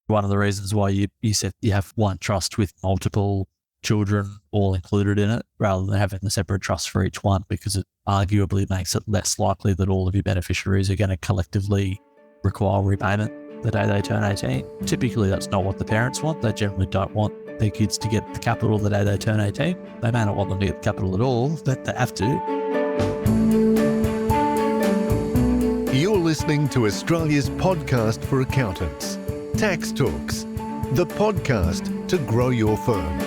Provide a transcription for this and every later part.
one of the reasons why you said you have one trust with multiple children all included in it rather than having a separate trust for each one, because it arguably makes it less likely that all of your beneficiaries are going to collectively require repayment the day they turn 18. Typically, that's not what the parents want. They generally don't want their kids to get the capital the day they turn 18. They may not want them to get the capital at all, but they have to. You're listening to Australia's podcast for accountants, Tax Talks, the podcast to grow your firm.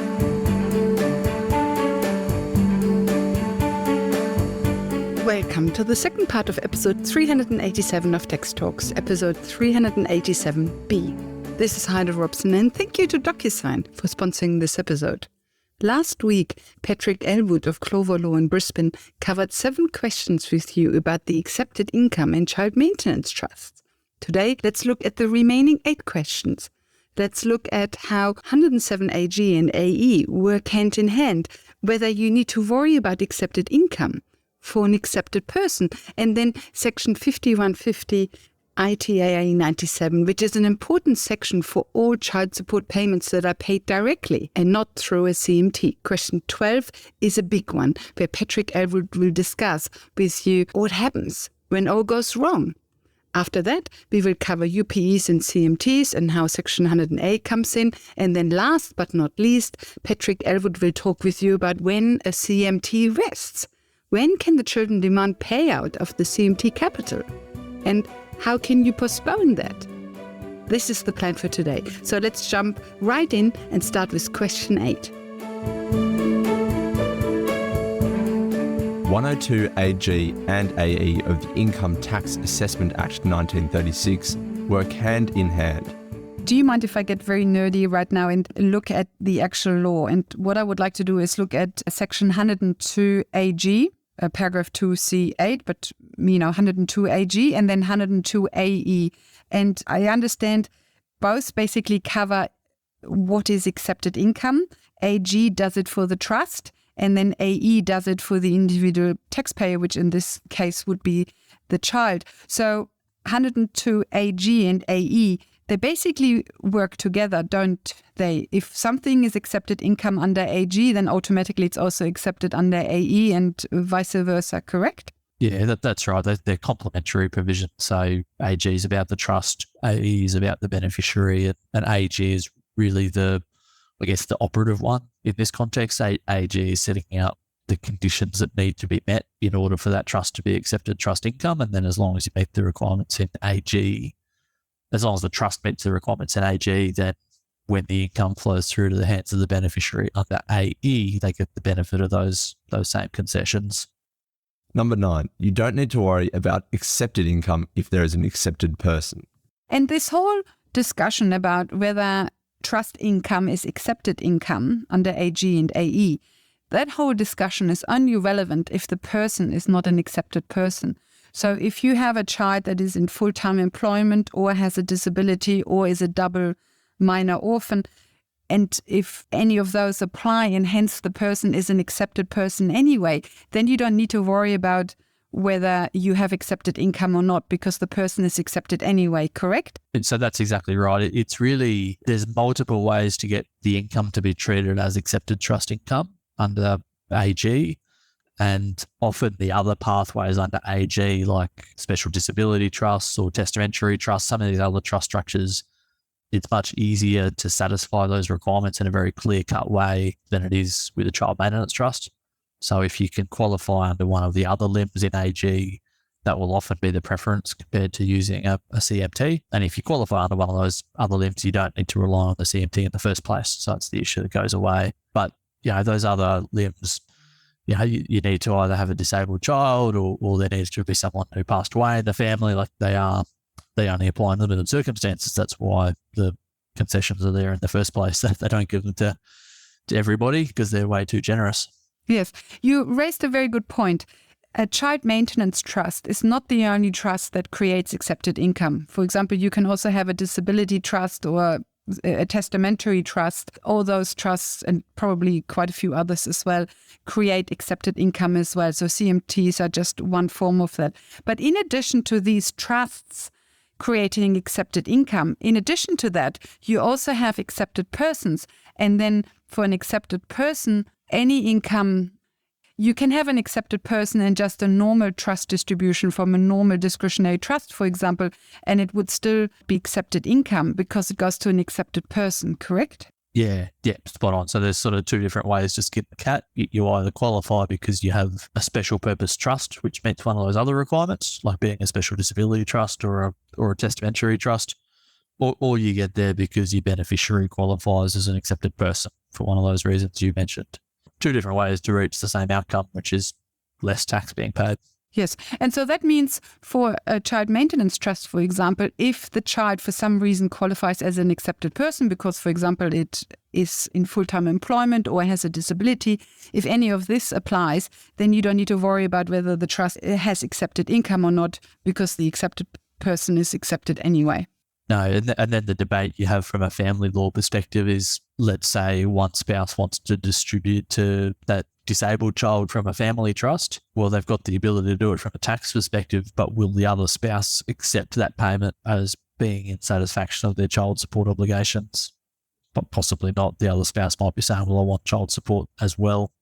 Welcome to the second part of episode 387 of Tax Talks, episode 387B. This is Heide Robson, and thank you to DocuSign for sponsoring this episode. Last week, Patrick Elwood of Clover Law in Brisbane covered 7 questions with you about the accepted income and child maintenance trusts. Today, let's look at the remaining 8 questions. Let's look at how 107 AG and AE work hand in hand, whether you need to worry about accepted income for an accepted person, and then section 5150 ITAA 97, which is an important section for all child support payments that are paid directly and not through a CMT. Question 12 is a big one, where Patrick Elwood will discuss with you what happens when all goes wrong. After that, we will cover UPEs and CMTs and how Section 100A comes in. And then last but not least, Patrick Elwood will talk with you about when a CMT rests. When can the children demand payout of the CMT capital? And how can you postpone that? This is the plan for today. So let's jump right in and start with question 8. 102 AG and AE of the Income Tax Assessment Act 1936 work hand in hand. Do you mind if I get very nerdy right now and look at the actual law? And what I would like to do is look at section 102 AG, paragraph 2C8, but 102 AG and then 102 AE. And I understand both basically cover what is accepted income. AG does it for the trust, and then AE does it for the individual taxpayer, which in this case would be the child. So 102 AG and AE, they basically work together, don't they? If something is accepted income under AG, then automatically it's also accepted under AE and vice versa, correct? Yeah, that's right. They're complementary provisions. So AG is about the trust, AE is about the beneficiary, and AG is really the operative one in this context. AG is setting out the conditions that need to be met in order for that trust to be accepted trust income. And then as long as you meet the requirements in AG, as long as the trust meets the requirements in AG, then when the income flows through to the hands of the beneficiary under AE, they get the benefit of those same concessions. Number 9, you don't need to worry about accepted income if there is an accepted person. And this whole discussion about whether trust income is accepted income under AG and AE, that whole discussion is only relevant if the person is not an accepted person. So if you have a child that is in full-time employment or has a disability or is a double minor orphan, and if any of those apply and hence the person is an accepted person anyway, then you don't need to worry about whether you have accepted income or not because the person is accepted anyway, correct? And so that's exactly right. It's really, there's multiple ways to get the income to be treated as accepted trust income under AG. And often the other pathways under AG, like special disability trusts or testamentary trusts, some of these other trust structures, it's much easier to satisfy those requirements in a very clear-cut way than it is with a child maintenance trust. So if you can qualify under one of the other limbs in AG, that will often be the preference compared to using a CMT. And if you qualify under one of those other limbs, you don't need to rely on the CMT in the first place. So it's the issue that goes away. But, those other limbs, you need to either have a disabled child or there needs to be someone who passed away in the family. Like they only apply in limited circumstances. That's why the concessions are there in the first place. They don't give them to everybody because they're way too generous. Yes, you raised a very good point. A child maintenance trust is not the only trust that creates accepted income. For example, you can also have a disability trust or a testamentary trust. All those trusts, and probably quite a few others as well, create accepted income as well. So CMTs are just one form of that. But in addition to these trusts creating accepted income. In addition to that, you also have accepted persons. And then for an accepted person, any income, you can have an accepted person in just a normal trust distribution from a normal discretionary trust, for example, and it would still be accepted income because it goes to an accepted person, correct? Yeah, spot on. So there's sort of two different ways to skin the cat. You either qualify because you have a special purpose trust, which meets one of those other requirements, like being a special disability trust or a testamentary trust, or you get there because your beneficiary qualifies as an accepted person for one of those reasons you mentioned. Two different ways to reach the same outcome, which is less tax being paid. Yes. And so that means for a child maintenance trust, for example, if the child for some reason qualifies as an accepted person because, for example, it is in full-time employment or has a disability, if any of this applies, then you don't need to worry about whether the trust has accepted income or not because the accepted person is accepted anyway. No, and then the debate you have from a family law perspective is, let's say one spouse wants to distribute to that disabled child from a family trust. Well, they've got the ability to do it from a tax perspective, but will the other spouse accept that payment as being in satisfaction of their child support obligations? But possibly not. The other spouse might be saying, well, I want child support as well.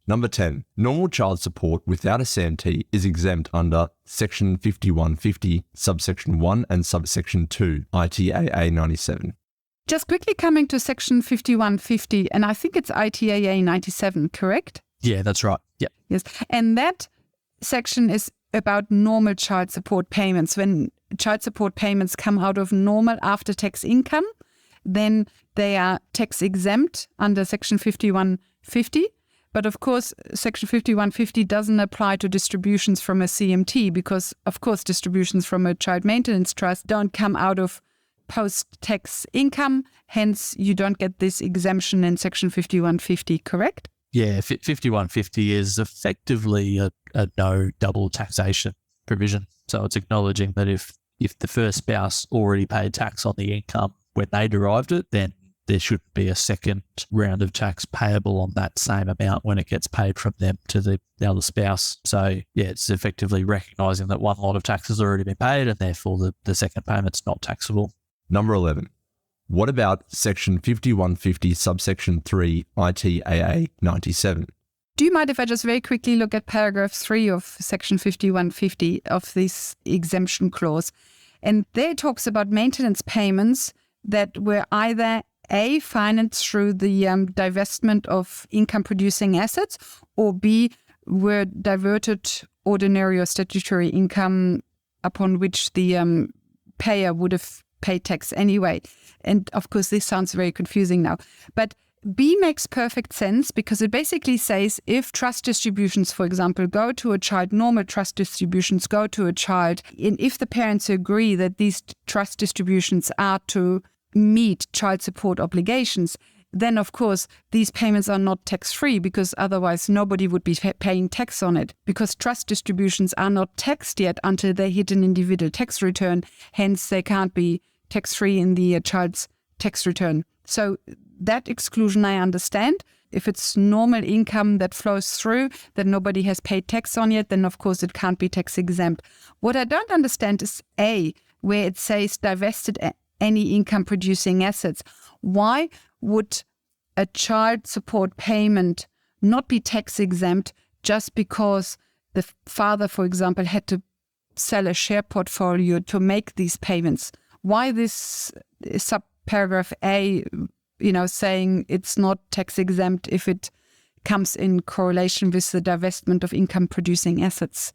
Number 10. Normal child support without a CMT is exempt under Section 5150, subsection 1 and subsection 2, ITAA 97. Just quickly coming to Section 5150, and I think it's ITAA 97, correct? Yeah, that's right. Yeah. Yes. And that section is about normal child support payments. When child support payments come out of normal after-tax income, then they are tax exempt under Section 5150. But of course, Section 5150 doesn't apply to distributions from a CMT because, of course, distributions from a child maintenance trust don't come out of post-tax income. Hence, you don't get this exemption in Section 5150, correct? Yeah, 5150 is effectively a no double taxation provision. So it's acknowledging that if the first spouse already paid tax on the income when they derived it, then there shouldn't be a second round of tax payable on that same amount when it gets paid from them to the other spouse. So, yeah, it's effectively recognising that one lot of tax has already been paid and therefore the second payment's not taxable. Number 11. What about Section 5150, subsection 3, ITAA 97? Do you mind if I just very quickly look at paragraph 3 of Section 5150 of this exemption clause? And there it talks about maintenance payments that were either A, financed through the divestment of income-producing assets, or B, were diverted ordinary or statutory income upon which the payer would have paid tax anyway. And of course, this sounds very confusing now. But B makes perfect sense because it basically says if trust distributions, for example, go to a child, normal trust distributions go to a child, and if the parents agree that these trust distributions are to meet child support obligations, then of course these payments are not tax-free because otherwise nobody would be paying tax on it, because trust distributions are not taxed yet until they hit an individual tax return. Hence they can't be tax-free in the child's tax return. So that exclusion I understand. If it's normal income that flows through that nobody has paid tax on yet, then of course it can't be tax exempt. What I don't understand is A, where it says divested any income producing assets. Why would a child support payment not be tax exempt just because the father, for example, had to sell a share portfolio to make these payments? Why this subparagraph A, saying it's not tax exempt if it comes in correlation with the divestment of income producing assets?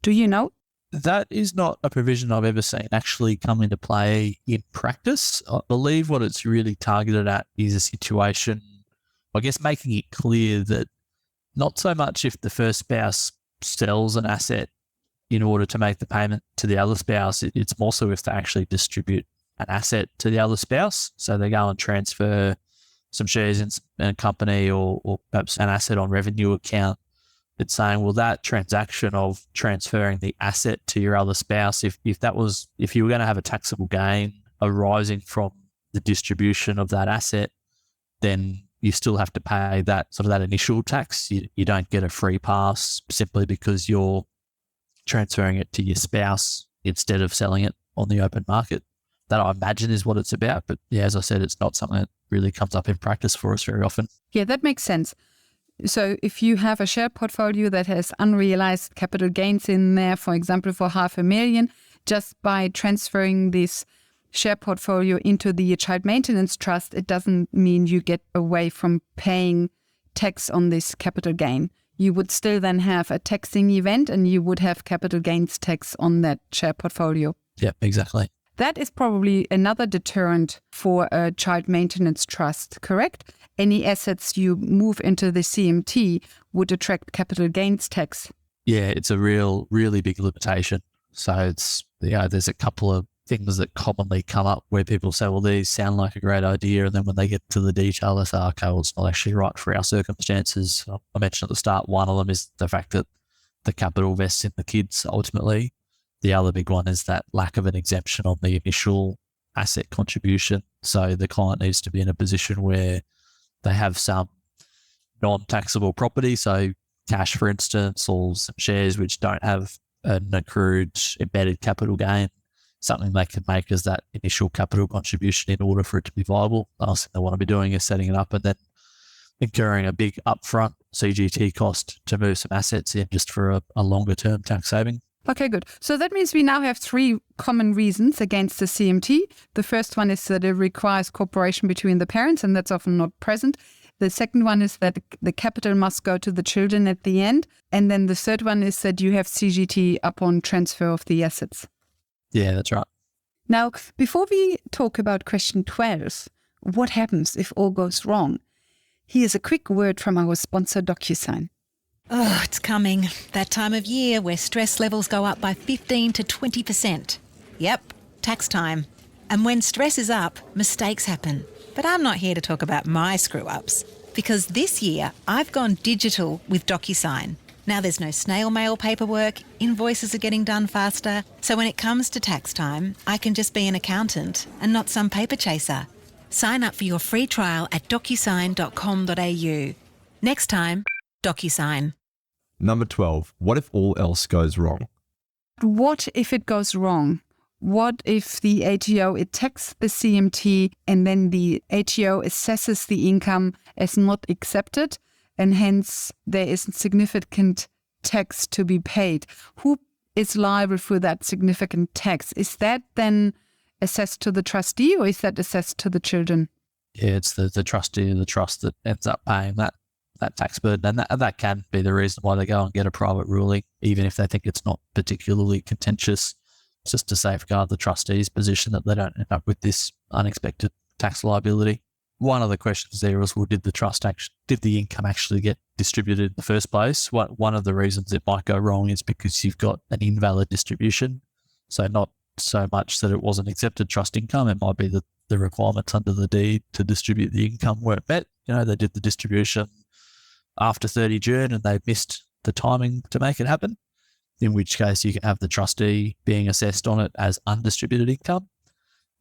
Do you know? That is not a provision I've ever seen actually come into play in practice. I believe what it's really targeted at is a situation, I guess, making it clear that not so much if the first spouse sells an asset in order to make the payment to the other spouse, it's more so if they actually distribute an asset to the other spouse. So they go and transfer some shares in a company or perhaps an asset on revenue account. It's saying, well, that transaction of transferring the asset to your other spouse, if you were going to have a taxable gain arising from the distribution of that asset, then you still have to pay that initial tax. You don't get a free pass simply because you're transferring it to your spouse instead of selling it on the open market. That I imagine is what it's about. But yeah, as I said, it's not something that really comes up in practice for us very often. Yeah, that makes sense. So if you have a share portfolio that has unrealized capital gains in there, for example, for $500,000, just by transferring this share portfolio into the child maintenance trust, it doesn't mean you get away from paying tax on this capital gain. You would still then have a taxing event and you would have capital gains tax on that share portfolio. Yeah, exactly. That is probably another deterrent for a child maintenance trust, correct? Any assets you move into the CMT would attract capital gains tax. Yeah, it's a really big limitation. So there's a couple of things that commonly come up where people say, well, these sound like a great idea. And then when they get to the detail, they say, okay, well, it's not actually right for our circumstances. I mentioned at the start, one of them is the fact that the capital vests in the kids ultimately. The other big one is that lack of an exemption on the initial asset contribution. So the client needs to be in a position where they have some non-taxable property, so cash, for instance, or some shares which don't have an accrued embedded capital gain, something they can make as that initial capital contribution in order for it to be viable. The last thing they want to be doing is setting it up and then incurring a big upfront CGT cost to move some assets in just for a longer term tax saving. Okay, good. So that means we now have 3 common reasons against the CMT. The first one is that it requires cooperation between the parents, and that's often not present. The second one is that the capital must go to the children at the end. And then the third one is that you have CGT upon transfer of the assets. Yeah, that's right. Now, before we talk about question 12, what happens if all goes wrong? Here's a quick word from our sponsor, DocuSign. Oh, it's coming. That time of year where stress levels go up by 15 to 20%. Yep, tax time. And when stress is up, mistakes happen. But I'm not here to talk about my screw-ups, because this year I've gone digital with DocuSign. Now there's no snail mail paperwork, invoices are getting done faster, so when it comes to tax time, I can just be an accountant and not some paper chaser. Sign up for your free trial at docusign.com.au. Next time, DocuSign. Number 12. What if all else goes wrong? What if it goes wrong? What if the ATO attacks the CMT and then the ATO assesses the income as not accepted and hence there is significant tax to be paid? Who is liable for that significant tax? Is that then assessed to the trustee or is that assessed to the children? Yeah, it's the trustee of the trust that ends up paying that tax burden. And that can be the reason why they go and get a private ruling, even if they think it's not particularly contentious, just to safeguard the trustee's position that they don't end up with this unexpected tax liability. One of the questions there was, well, did the income actually get distributed in the first place? One of the reasons it might go wrong is because you've got an invalid distribution. So not so much that it wasn't accepted trust income, it might be that the requirements under the deed to distribute the income weren't met. They did the distribution after 30 June and they missed the timing to make it happen, in which case you can have the trustee being assessed on it as undistributed income.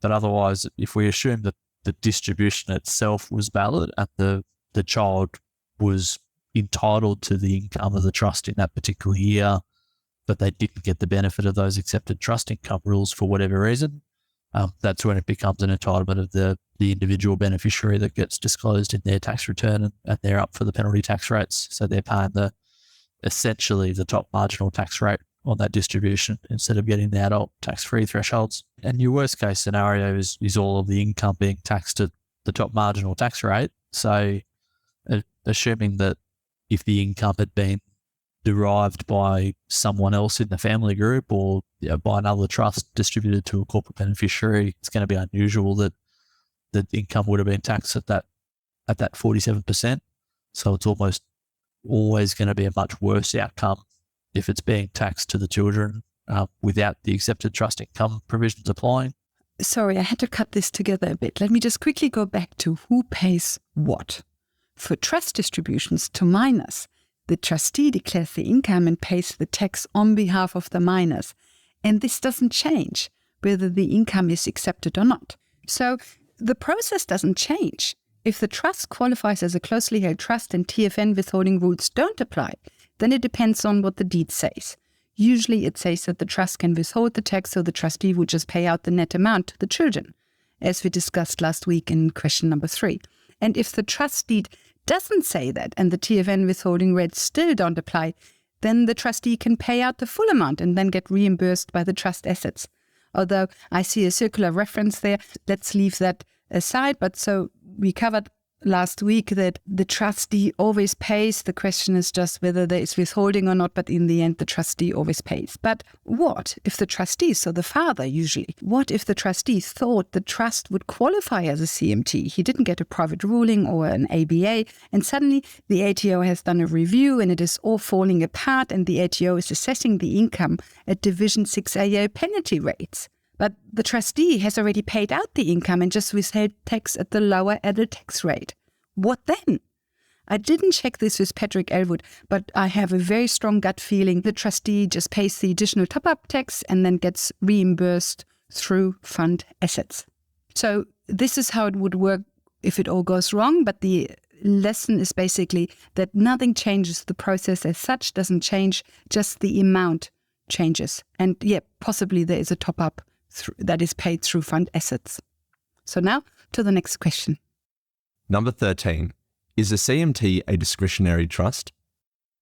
But otherwise, if we assume that the distribution itself was valid and the child was entitled to the income of the trust in that particular year, but they didn't get the benefit of those accepted trust income rules for whatever reason, that's when it becomes an entitlement of the individual beneficiary that gets disclosed in their tax return and they're up for the penalty tax rates. So they're paying essentially the top marginal tax rate on that distribution instead of getting the adult tax-free thresholds. And your worst case scenario is all of the income being taxed at the top marginal tax rate. So assuming that if the income had been derived by someone else in the family group or by another trust distributed to a corporate beneficiary, it's going to be unusual that the income would have been taxed at that 47%. So it's almost always going to be a much worse outcome if it's being taxed to the children without the accepted trust income provisions applying. Sorry, I had to cut this together a bit. Let me just quickly go back to who pays what. For trust distributions to minors, the trustee declares the income and pays the tax on behalf of the minors. And this doesn't change whether the income is accepted or not. So the process doesn't change. If the trust qualifies as a closely held trust and TFN withholding rules don't apply, then it depends on what the deed says. Usually it says that the trust can withhold the tax, so the trustee would just pay out the net amount to the children, as we discussed last week in question number 3. And if the trust deed doesn't say that and the TFN withholding rates still don't apply, then the trustee can pay out the full amount and then get reimbursed by the trust assets. Although I see a circular reference there, let's leave that aside. But so we covered last week that the trustee always pays. The question is just whether there is withholding or not, but in the end, the trustee always pays. But what if the trustee, so the father usually, what if the trustee thought the trust would qualify as a CMT? He didn't get a private ruling or an ABA, and suddenly the ATO has done a review and it is all falling apart, and the ATO is assessing the income at Division 6AO penalty rates. But the trustee has already paid out the income and just withheld tax at the lower added tax rate. What then? I didn't check this with Patrick Elwood, but I have a very strong gut feeling the trustee just pays the additional top-up tax and then gets reimbursed through fund assets. So this is how it would work if it all goes wrong, but the lesson is basically that nothing changes. The process as such doesn't change, just the amount changes. And yeah, possibly there is a top-up that is paid through fund assets. So now to the next question. Number 13. Is a CMT a discretionary trust?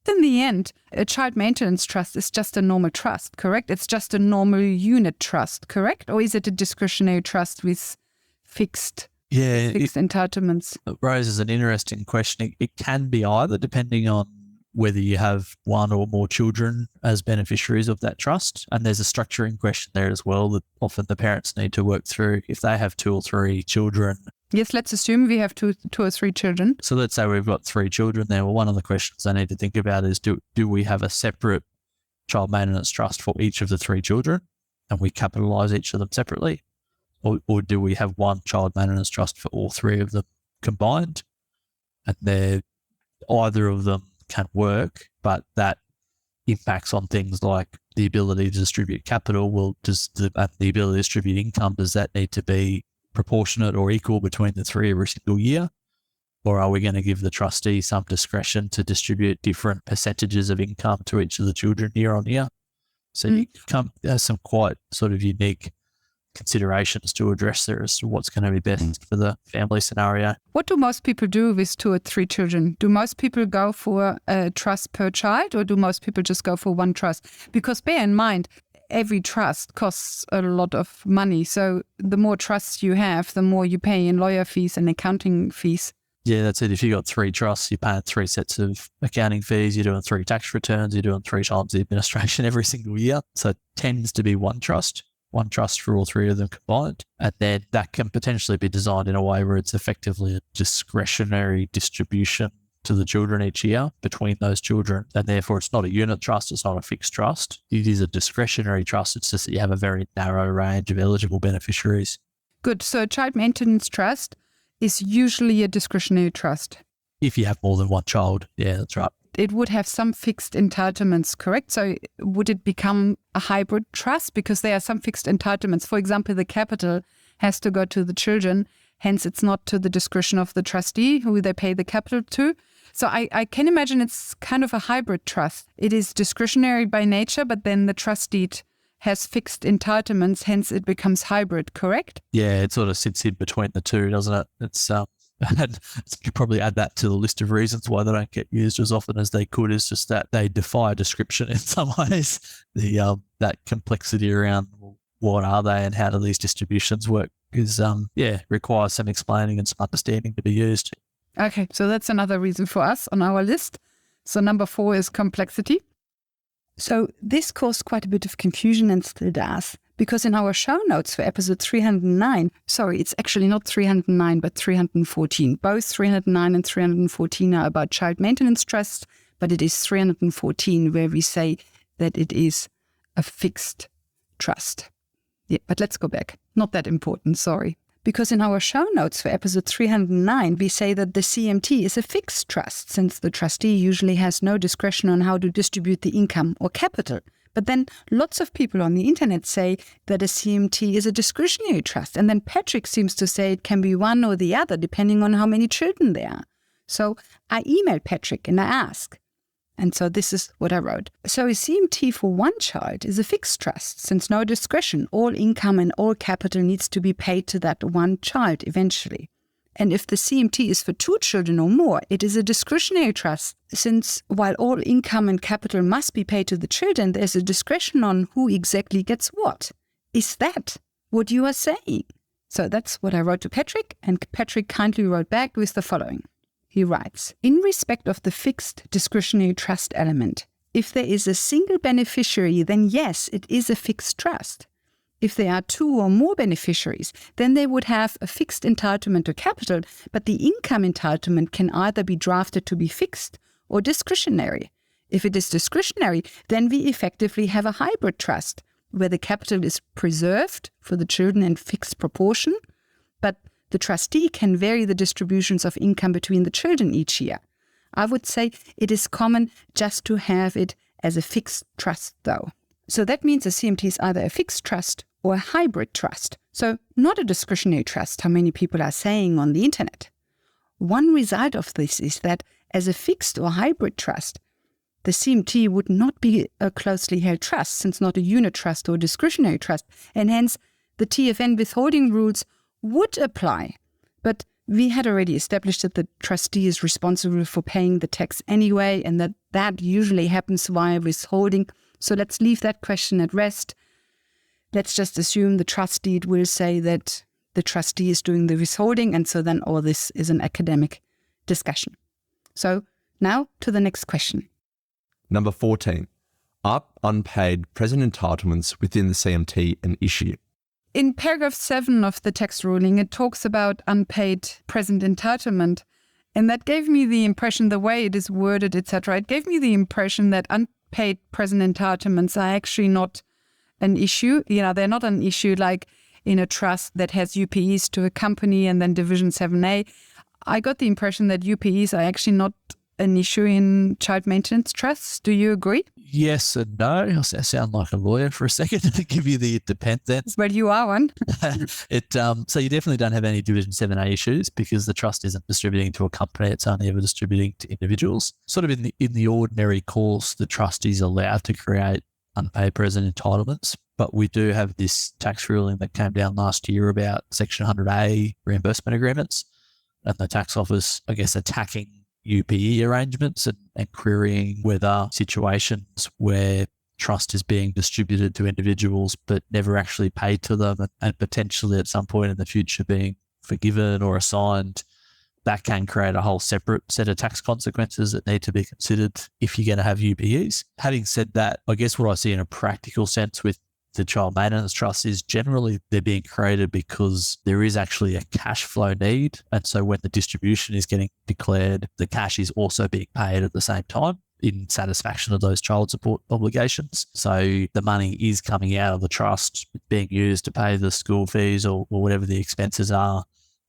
In the end, a child maintenance trust is just a normal trust, correct? It's just a normal unit trust, correct? Or is it a discretionary trust with fixed entitlements? It raises an interesting question. It can be either, depending on whether you have one or more children as beneficiaries of that trust. And there's a structuring question there as well that often the parents need to work through. If they have 2 or 3 children. Yes, let's assume we have two or three children. So let's say we've got 3 children there. Well, one of the questions I need to think about is do we have a separate child maintenance trust for each of the 3 children and we capitalise each of them separately? Or do we have one child maintenance trust for all 3 of them combined? And either of them can work, but that impacts on things like the ability to distribute capital. Well, the ability to distribute income, does that need to be proportionate or equal between the 3 every single year? Or are we going to give the trustee some discretion to distribute different percentages of income to each of the children year on year? So there's some quite sort of unique considerations to address there as to what's going to be best for the family scenario. What do most people do with 2 or 3 children? Do most people go for a trust per child, or do most people just go for one trust? Because bear in mind, every trust costs a lot of money. So the more trusts you have, the more you pay in lawyer fees and accounting fees. Yeah, that's it. If you've got 3 trusts, you're paying 3 sets of accounting fees, you're doing 3 tax returns, you're doing 3 times the administration every single year. So it tends to be one trust for all 3 of them combined. And then that can potentially be designed in a way where it's effectively a discretionary distribution to the children each year between those children. And therefore, it's not a unit trust, it's not a fixed trust. It is a discretionary trust. It's just that you have a very narrow range of eligible beneficiaries. Good. So a child maintenance trust is usually a discretionary trust. If you have more than one child, yeah, that's right. It would have some fixed entitlements, correct? So would it become a hybrid trust? Because there are some fixed entitlements. For example, the capital has to go to the children. Hence, it's not to the discretion of the trustee who they pay the capital to. So I can imagine it's kind of a hybrid trust. It is discretionary by nature, but then the trust deed has fixed entitlements. Hence, it becomes hybrid, correct? Yeah, it sort of sits in between the two, doesn't it? It's and you probably add that to the list of reasons why they don't get used as often as they could, is just that they defy description in some ways. That complexity around what are they and how do these distributions work is, requires some explaining and some understanding to be used. Okay, so that's another reason for us on our list. So number 4 is complexity. So this caused quite a bit of confusion and still does, because in our show notes for episode 309, it's actually not 309, but 314. Both 309 and 314 are about child maintenance trusts, but it is 314 where we say that it is a fixed trust. Yeah, but let's go back. Not that important, sorry. Because in our show notes for episode 309, we say that the CMT is a fixed trust, since the trustee usually has no discretion on how to distribute the income or capital. But then lots of people on the internet say that a CMT is a discretionary trust. And then Patrick seems to say it can be one or the other, depending on how many children there are. So I emailed Patrick and I asked, And so this is what I wrote. So a CMT for one child is a fixed trust, since no discretion, all income and all capital needs to be paid to that one child eventually. And if the CMT is for 2 children or more, it is a discretionary trust, since while all income and capital must be paid to the children, there's a discretion on who exactly gets what. Is that what you are saying? So that's what I wrote to Patrick, and Patrick kindly wrote back with the following. He writes, in respect of the fixed discretionary trust element, if there is a single beneficiary, then yes, it is a fixed trust. If there are 2 or more beneficiaries, then they would have a fixed entitlement to capital, but the income entitlement can either be drafted to be fixed or discretionary. If it is discretionary, then we effectively have a hybrid trust, where the capital is preserved for the children in fixed proportion, but the trustee can vary the distributions of income between the children each year. I would say it is common just to have it as a fixed trust, though. So that means a CMT is either a fixed trust or a hybrid trust. So not a discretionary trust, how many people are saying on the internet. One result of this is that as a fixed or hybrid trust, the CMT would not be a closely held trust, since not a unit trust or discretionary trust, and hence the TFN withholding rules would apply. But we had already established that the trustee is responsible for paying the tax anyway, and that usually happens via withholding. So let's leave that question at rest. Let's just assume the trust deed will say that the trustee is doing the withholding, and so then all this is an academic discussion. So now to the next question. Number 14. Are unpaid present entitlements within the CMT an issue? In paragraph 7 of the text ruling, it talks about unpaid present entitlement. And that gave me the impression, the way it is worded, etc., it gave me the impression that unpaid present entitlements are actually not an issue. They're not an issue like in a trust that has UPEs to a company and then Division 7A. I got the impression that UPEs are actually not an issue in child maintenance trusts. Do you agree? Yes and no. I sound like a lawyer for a second to give you the it depends answer. But you are one. So you definitely don't have any Division 7A issues because the trust isn't distributing to a company. It's only ever distributing to individuals. Sort of in the ordinary course, the trustee is allowed to create unpaid present entitlements. But we do have this tax ruling that came down last year about Section 100A reimbursement agreements, and the tax office, I guess, attacking UPE arrangements and querying whether situations where trust is being distributed to individuals but never actually paid to them and potentially at some point in the future being forgiven or assigned, that can create a whole separate set of tax consequences that need to be considered if you're going to have UPEs. Having said that, I guess what I see in a practical sense with the child maintenance trust is generally they're being created because there is actually a cash flow need. And so when the distribution is getting declared, the cash is also being paid at the same time in satisfaction of those child support obligations. So the money is coming out of the trust, being used to pay the school fees or whatever the expenses are.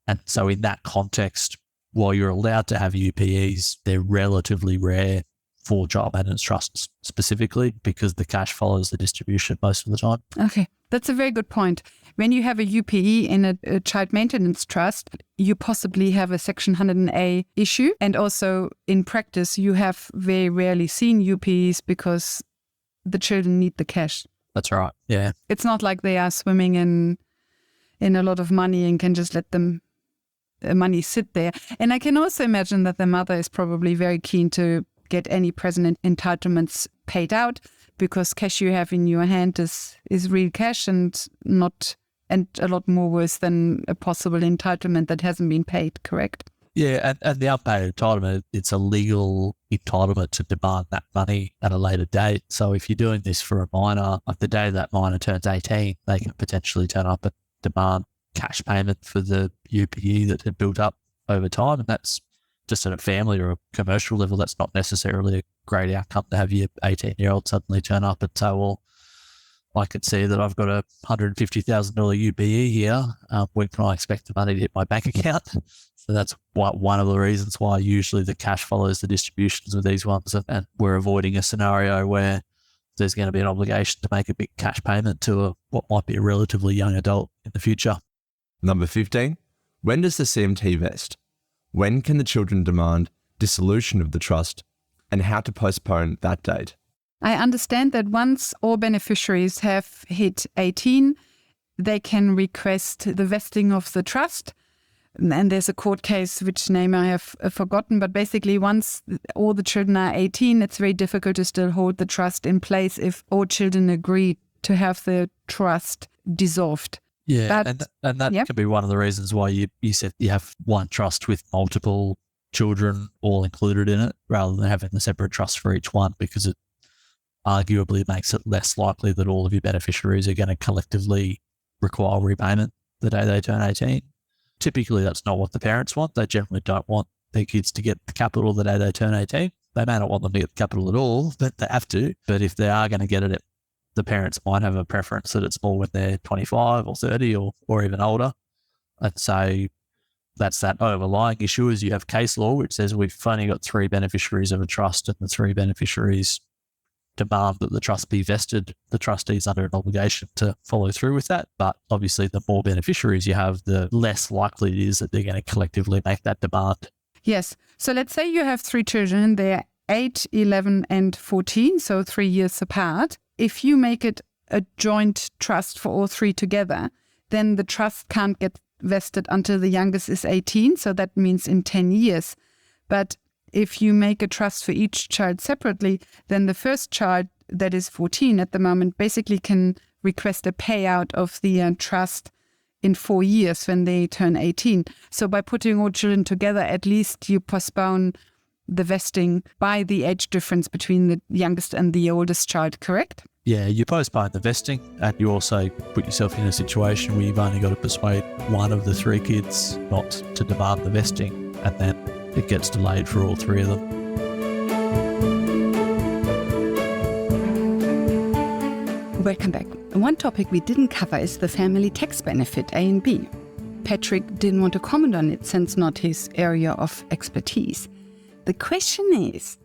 And so in that context, while you're allowed to have UPEs, they're relatively rare for child maintenance trusts specifically because the cash follows the distribution most of the time. Okay, that's a very good point. When you have a UPE in a child maintenance trust, you possibly have a Section 100A issue. And also in practice, you have very rarely seen UPEs because the children need the cash. That's right, yeah. It's not like they are swimming in a lot of money and can just let them money sit there. And I can also imagine that the mother is probably very keen to get any present entitlements paid out because cash you have in your hand is real cash and a lot more worse than a possible entitlement that hasn't been paid, correct? Yeah, and the unpaid entitlement, it's a legal entitlement to demand that money at a later date. So if you're doing this for a minor, like the day that minor turns 18, they can potentially turn up and demand cash payment for the UPE that had built up over time. And that's just at a family or a commercial level, that's not necessarily a great outcome to have your 18-year-old suddenly turn up and say, well, I can see that I've got a $150,000 UPE here. When can I expect the money to hit my bank account? So that's one of the reasons why usually the cash follows the distributions with these ones. And we're avoiding a scenario where there's going to be an obligation to make a big cash payment to what might be a relatively young adult in the future. Number 15. When does the CMT vest? When can the children demand dissolution of the trust and how to postpone that date. I understand that once all beneficiaries have hit 18, they can request the vesting of the trust. And there's a court case, which name I have forgotten, but basically once all the children are 18, it's very difficult to still hold the trust in place if all children agree to have the trust dissolved. Yeah, But- and that Yep. can be one of the reasons why you said you have one trust with multiple children all included in it, rather than having a separate trust for each one, because it arguably makes it less likely that all of your beneficiaries are going to collectively require repayment the day they turn 18. Typically, that's not what the parents want. They generally don't want their kids to get the capital the day they turn 18. They may not want them to get the capital at all, but they have to. But if they are going to get it, the parents might have a preference that it's more when they're 25 or 30 or even older. And so that's that overlying issue is you have case law, which says we've only got 3 beneficiaries of a trust and the 3 beneficiaries demand that the trust be vested. The trustee is under an obligation to follow through with that. But obviously, the more beneficiaries you have, the less likely it is that they're going to collectively make that demand. Yes. So let's say you have 3 children. They're 8, 11, and 14, so 3 years apart. If you make it a joint trust for all 3 together, then the trust can't get vested until the youngest is 18. So that means in 10 years. But if you make a trust for each child separately, then the first child, that is 14 at the moment, basically can request a payout of the trust in 4 years when they turn 18. So by putting all children together, at least you postpone the vesting by the age difference between the youngest and the oldest child, correct? Yeah, you postpone the vesting, and you also put yourself in a situation where you've only got to persuade one of the 3 kids not to demand the vesting, and then it gets delayed for all 3 of them. Welcome back. One topic we didn't cover is the family tax benefit A and B. Patrick didn't want to comment on it since not his area of expertise. The question is,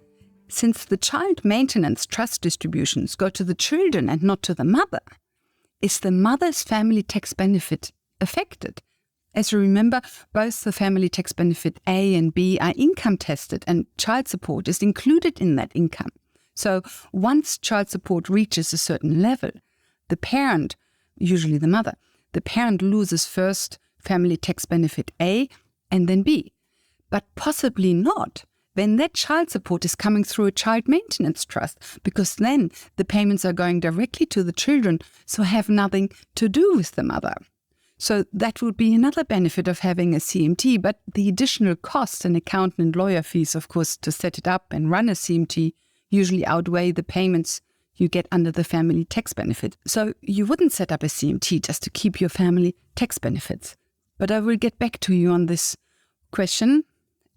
since the child maintenance trust distributions go to the children and not to the mother, is the mother's family tax benefit affected? As you remember, both the family tax benefit A and B are income tested, and child support is included in that income. So once child support reaches a certain level, the parent, usually the mother, the parent loses first family tax benefit A and then B, but possibly not when that child support is coming through a child maintenance trust, because then the payments are going directly to the children, so have nothing to do with the mother. So that would be another benefit of having a CMT, but the additional costs and accountant and lawyer fees, of course, to set it up and run a CMT usually outweigh the payments you get under the family tax benefit. So you wouldn't set up a CMT just to keep your family tax benefits. But I will get back to you on this question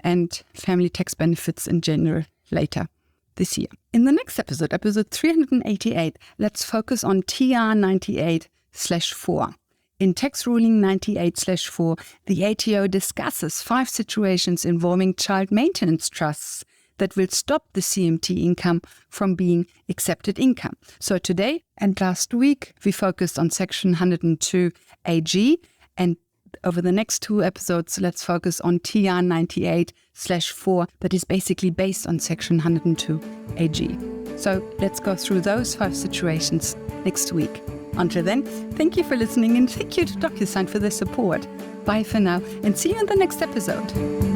and family tax benefits in general later this year. In the next episode, episode 388, let's focus on TR 98/4. In Tax Ruling 98/4, the ATO discusses 5 situations involving child maintenance trusts that will stop the CMT income from being accepted income. So today and last week, we focused on Section 102 AG, and over the next 2 episodes, let's focus on TR 98/4 that is basically based on Section 102 AG. So let's go through those 5 situations next week. Until then, thank you for listening and thank you to DocuSign for their support. Bye for now and see you in the next episode.